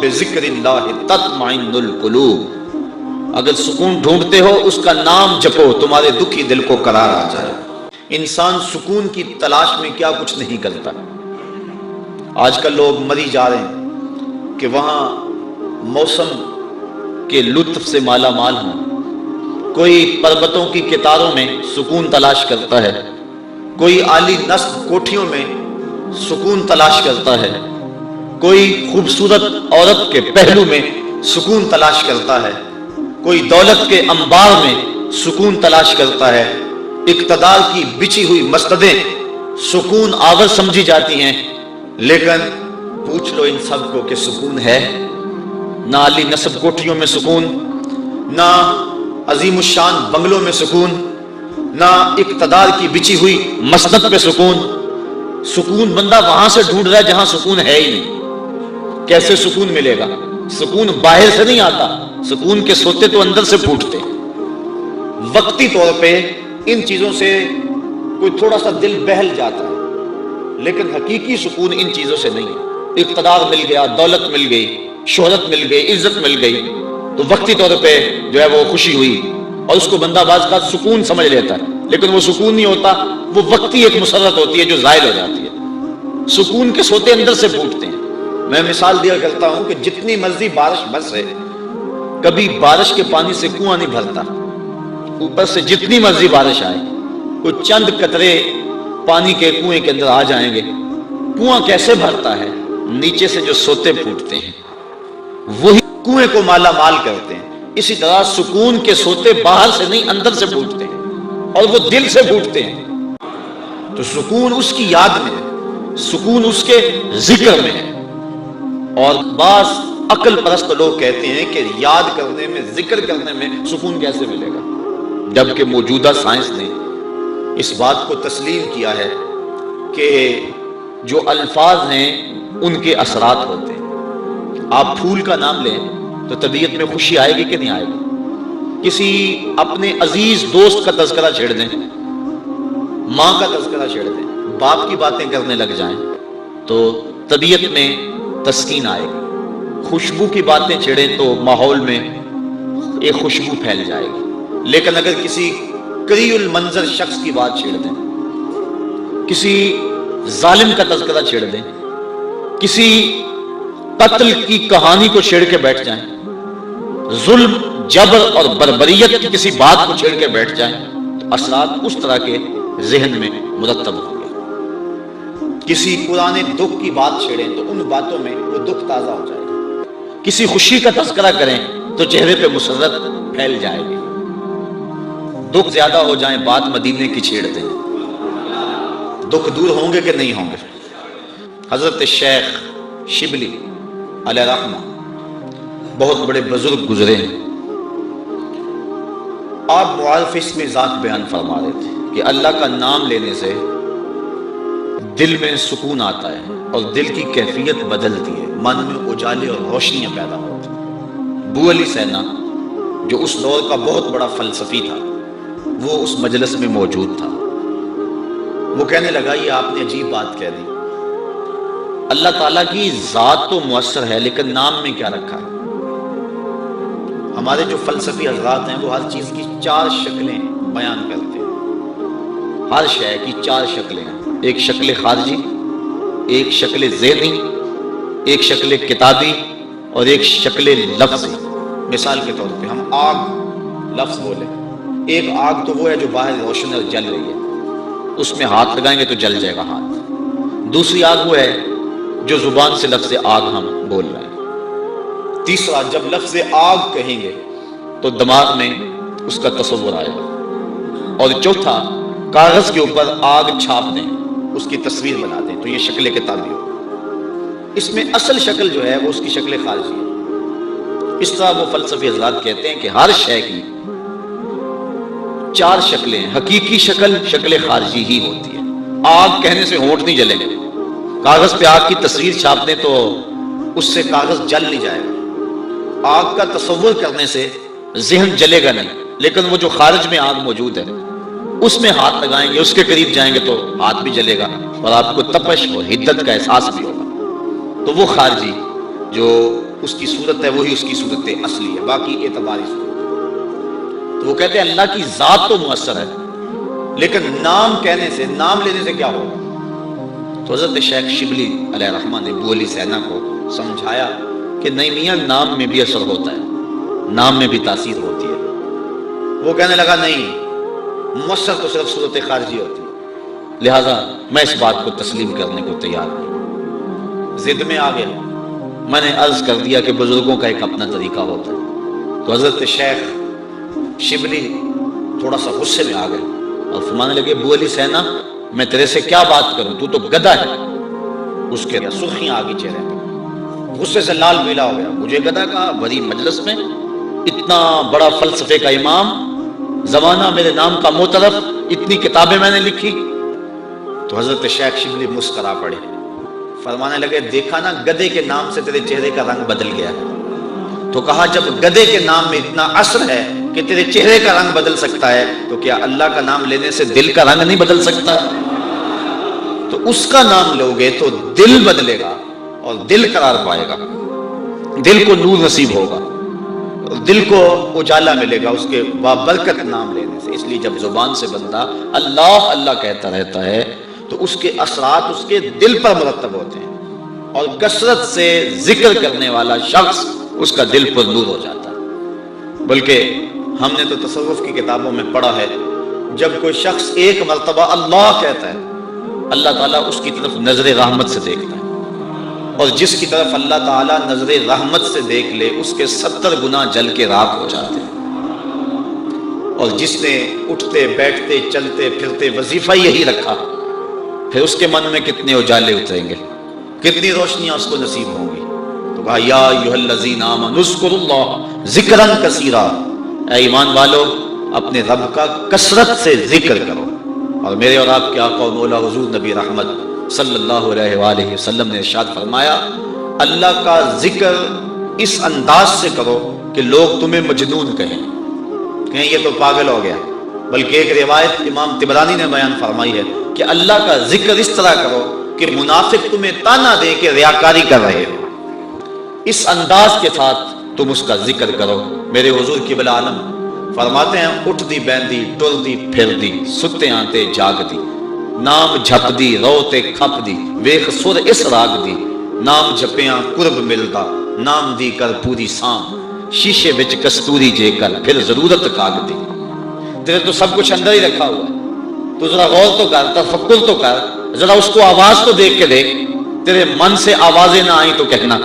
بذکر اللہ تطمئن القلوب، اگر سکون ڈھونڈتے ہو اس کا نام جپو، تمہارے دکھی دل کو قرار آ جائے۔ انسان سکون کی تلاش میں کیا کچھ نہیں کرتا۔ آج کل لوگ مری جا رہے ہیں کہ وہاں موسم کے لطف سے مالا مال ہوں، کوئی پربتوں کی کتاروں میں سکون تلاش کرتا ہے، کوئی عالی نصب کوٹھیوں میں سکون تلاش کرتا ہے، کوئی خوبصورت عورت کے پہلو میں سکون تلاش کرتا ہے، کوئی دولت کے انبار میں سکون تلاش کرتا ہے، اقتدار کی بچھی ہوئی مسندیں سکون آور سمجھی جاتی ہیں، لیکن پوچھ لو ان سب کو کہ سکون ہے؟ نہ عالی نصب کوٹھیوں میں سکون، نہ عظیم الشان بنگلوں میں سکون، نہ اقتدار کی بچھی ہوئی مسند پہ سکون۔ سکون بندہ وہاں سے ڈھونڈ رہا ہے جہاں سکون ہے ہی نہیں۔ کیسے سکون ملے گا؟ سکون باہر سے نہیں آتا، سکون کے سوتے تو اندر سے پھوٹتے۔ وقتی طور پہ ان چیزوں سے کوئی تھوڑا سا دل بہل جاتا ہے، لیکن حقیقی سکون ان چیزوں سے نہیں ہے۔ اقتدار مل گیا، دولت مل گئی، شہرت مل گئی، عزت مل گئی تو وقتی طور پہ جو ہے وہ خوشی ہوئی اور اس کو بندہ بعض کا سکون سمجھ لیتا ہے، لیکن وہ سکون نہیں ہوتا، وہ وقتی ایک مسرت ہوتی ہے جو زائل ہو جاتی ہے۔ سکون کے سوتے اندر سے پھوٹتے ہیں۔ میں مثال دیا کرتا ہوں کہ جتنی مرضی بارش برسے، کبھی بارش کے پانی سے کنواں نہیں بھرتا۔ اوپر سے جتنی مرضی بارش آئے، کوئی چند قطرے پانی کے کنویں کے اندر آ جائیں گے، کنواں کیسے بھرتا ہے؟ نیچے سے جو سوتے پھوٹتے ہیں وہی کنویں کو مالا مال کرتے ہیں۔ اسی طرح سکون کے سوتے باہر سے نہیں اندر سے پھوٹتے ہیں، اور وہ دل سے پھوٹتے ہیں۔ تو سکون اس کی یاد میں ہے، سکون اس کے ذکر میں ہے۔ اور بعض عقل پرست لوگ کہتے ہیں کہ یاد کرنے میں، ذکر کرنے میں سکون کیسے ملے گا، جبکہ موجودہ سائنس نے اس بات کو تسلیم کیا ہے کہ جو الفاظ ہیں ان کے اثرات ہوتے ہیں۔ آپ پھول کا نام لیں تو طبیعت میں خوشی آئے گی کہ نہیں آئے گی؟ کسی اپنے عزیز دوست کا تذکرہ چھیڑ دیں، ماں کا تذکرہ چھیڑ دیں، باپ کی باتیں کرنے لگ جائیں تو طبیعت میں تسکین آئے گی۔ خوشبو کی باتیں چھیڑیں تو ماحول میں ایک خوشبو پھیل جائے گی۔ لیکن اگر کسی قریء المنظر شخص کی بات چھیڑ دیں، کسی ظالم کا تذکرہ چھیڑ دیں، کسی قتل کی کہانی کو چھیڑ کے بیٹھ جائیں، ظلم، جبر اور بربریت کی کسی بات کو چھیڑ کے بیٹھ جائیں تو اثرات اس طرح کے ذہن میں مرتب ہوں گے۔ کسی پرانے دکھ کی بات چھیڑیں تو ان باتوں میں وہ دکھ تازہ ہو جائے گا۔ کسی خوشی کا تذکرہ کریں تو چہرے پہ مسرت پھیل جائے گی۔ دکھ زیادہ ہو جائیں، بات مدینے کی چھیڑ دیں، دکھ دور ہوں گے کہ نہیں ہوں گے؟ حضرت شیخ شبلی علیہ رحمہ بہت بڑے بزرگ گزرے ہیں۔ آپ معارف اس میں ذات بیان فرما رہے تھے کہ اللہ کا نام لینے سے دل میں سکون آتا ہے اور دل کی کیفیت بدلتی ہے، من میں اجالے اور روشنیاں پیدا ہوتی ہیں۔ ابو علی سینا جو اس دور کا بہت بڑا فلسفی تھا، وہ اس مجلس میں موجود تھا۔ وہ کہنے لگا یہ آپ نے عجیب بات کہہ دی، اللہ تعالیٰ کی ذات تو مؤثر ہے لیکن نام میں کیا رکھا ہے؟ ہمارے جو فلسفی حضرات ہیں وہ ہر چیز کی 4 شکلیں بیان کرتے ہیں۔ ہر شے کی 4 شکلیں ہیں، ایک شکل خارجی، ایک شکل ذہنی، ایک شکل کتابی اور ایک شکل لفظی۔ مثال کے طور پہ ہم آگ لفظ بولیں، ایک آگ تو وہ ہے جو باہر روشن اور جل رہی ہے، اس میں ہاتھ لگائیں گے تو جل جائے گا ہاتھ۔ دوسری آگ وہ ہے جو زبان سے لفظ آگ ہم بول رہے ہیں۔ تیسرا، جب لفظ آگ کہیں گے تو دماغ میں اس کا تصور آئے گا۔ اور چوتھا، کاغذ کے اوپر آگ چھاپ دیں، اس کی تصویر بنا دیں تو یہ شکل کتابی ہو۔ اس میں اصل شکل جو ہے وہ اس کی شکل خارجی ہے۔ اس طرح وہ فلسفی حضرات کہتے ہیں کہ ہر شے کی 4 شکلیں، حقیقی شکل شکل خارجی ہی ہوتی ہے۔ آگ کہنے سے ہونٹ نہیں جلے گا، کاغذ پہ آگ کی تصویر چھاپ دیں تو اس سے کاغذ جل نہیں جائے گا۔ آگ کا تصور کرنے سے ذہن جلے گا نہیں، لیکن وہ جو خارج میں آگ موجود ہے اس میں ہاتھ لگائیں گے، اس کے قریب جائیں گے تو ہاتھ بھی جلے گا اور آپ کو تپش اور حدت کا احساس بھی ہوگا۔ تو وہ خارجی جو اس کی صورت ہے وہی اس کی صورت اصلی ہے، باقی اعتباری صورت۔ تو وہ کہتے ہیں اللہ کی ذات تو مؤثر ہے، لیکن نام کہنے سے، نام لینے سے کیا ہوگا؟ تو حضرت شیخ شبلی علیہ الرحمہ نے ابو علی سینا کو سمجھایا کہ نہیں میاں، نام میں بھی اثر ہوتا ہے، نام میں بھی تاثیر ہوتی ہے۔ وہ کہنے لگا نہیں، مؤثر تو صرف صورت خارجی ہوتی ہے، لہٰذا میں اس بات کو تسلیم کرنے کو تیار نہیں۔ ضد میں آ گیا۔ میں نے عرض کر دیا کہ بزرگوں کا ایک اپنا طریقہ ہوتا ہے۔ تو حضرت شیخ شبلی تھوڑا سا غصے میں آ گئے اور فرمانے لگے ابو علی سینا، میں تیرے سے کیا بات کروں، تو گدھا ہے۔ اس کے سرخیاں آ گئی چہرے پہ، غصے سے لال پیلا ہو گیا۔ مجھے گدھا کہا بڑی مجلس میں، اتنا بڑا فلسفے کا امام، زمانہ میرے نام کا معترف، اتنی کتابیں میں نے لکھی۔ تو حضرت شیخ شبلی مسکرا پڑے، فرمانے لگے دیکھا نا، گدھے کے نام سے تیرے چہرے کا رنگ بدل گیا۔ تو کہا جب گدھے کے نام میں اتنا اثر ہے کہ تیرے چہرے کا رنگ بدل سکتا ہے، تو کیا اللہ کا نام لینے سے دل کا رنگ نہیں بدل سکتا؟ تو اس کا نام لوگے تو دل بدلے گا اور دل قرار پائے گا، دل کو نور نصیب ہوگا، دل کو اجالا ملے گا اس کے بابرکت نام لینے سے۔ اس لیے جب زبان سے بندہ اللہ اللہ کہتا رہتا ہے تو اس کے اثرات اس کے دل پر مرتب ہوتے ہیں، اور کثرت سے ذکر کرنے والا شخص اس کا دل پر نور ہو جاتا ہے۔ بلکہ ہم نے تو تصوف کی کتابوں میں پڑھا ہے، جب کوئی شخص ایک مرتبہ اللہ کہتا ہے، اللہ تعالیٰ اس کی طرف نظر رحمت سے دیکھتا ہے، اور جس کی طرف اللہ تعالیٰ نظر رحمت سے دیکھ لے اس کے 70 گناہ جل کے راکھ ہو جاتے ہیں۔ اور جس نے اٹھتے بیٹھتے چلتے پھرتے وظیفہ یہی رکھا، پھر اس کے من میں کتنے اجالے اتریں گے، کتنی روشنیاں اس کو نصیب ہوں گی۔ تو کہا یا ایھا الذین آمنوا اذکروا اللہ ذکرا کثیرا، اے ایمان والو اپنے رب کا کثرت سے ذکر کرو۔ اور میرے اور آپ کے آقا و مولا حضور نبی رحمت صلی اللہ علیہ وآلہ وسلم نے ارشاد فرمایا، اللہ کا ذکر اس انداز سے کرو کہ لوگ تمہیں مجنون کہیں یہ تو پاگل ہو گیا۔ بلکہ ایک روایت امام طبرانی نے بیان فرمائی ہے کہ اللہ کا ذکر اس طرح کرو کہ منافق تمہیں تانا دے کہ ریاکاری کر رہے ہو، اس انداز کے ساتھ تم اس کا ذکر کرو۔ میرے حضور قبلہ عالم فرماتے ہیں اٹھ دی بیندی ٹر دی پھر دی، ستے آتے جاگ دی، نام جھپ دی روتے کھپ دی، ویخ سر اس راگ دی، نام جپیاں قرب ملدا، نام دی کر پوری سام، شیشے وچ کستوری جے کر پھر ضرورت کاگ دی۔ تیرے تو سب کچھ اندر ہی رکھا ہوا ہے، تو ذرا غور تو کر، تفکر تو کر، ذرا اس کو آواز تو دیکھ کے دیکھ، تیرے من سے آوازیں نہ آئیں تو کہنا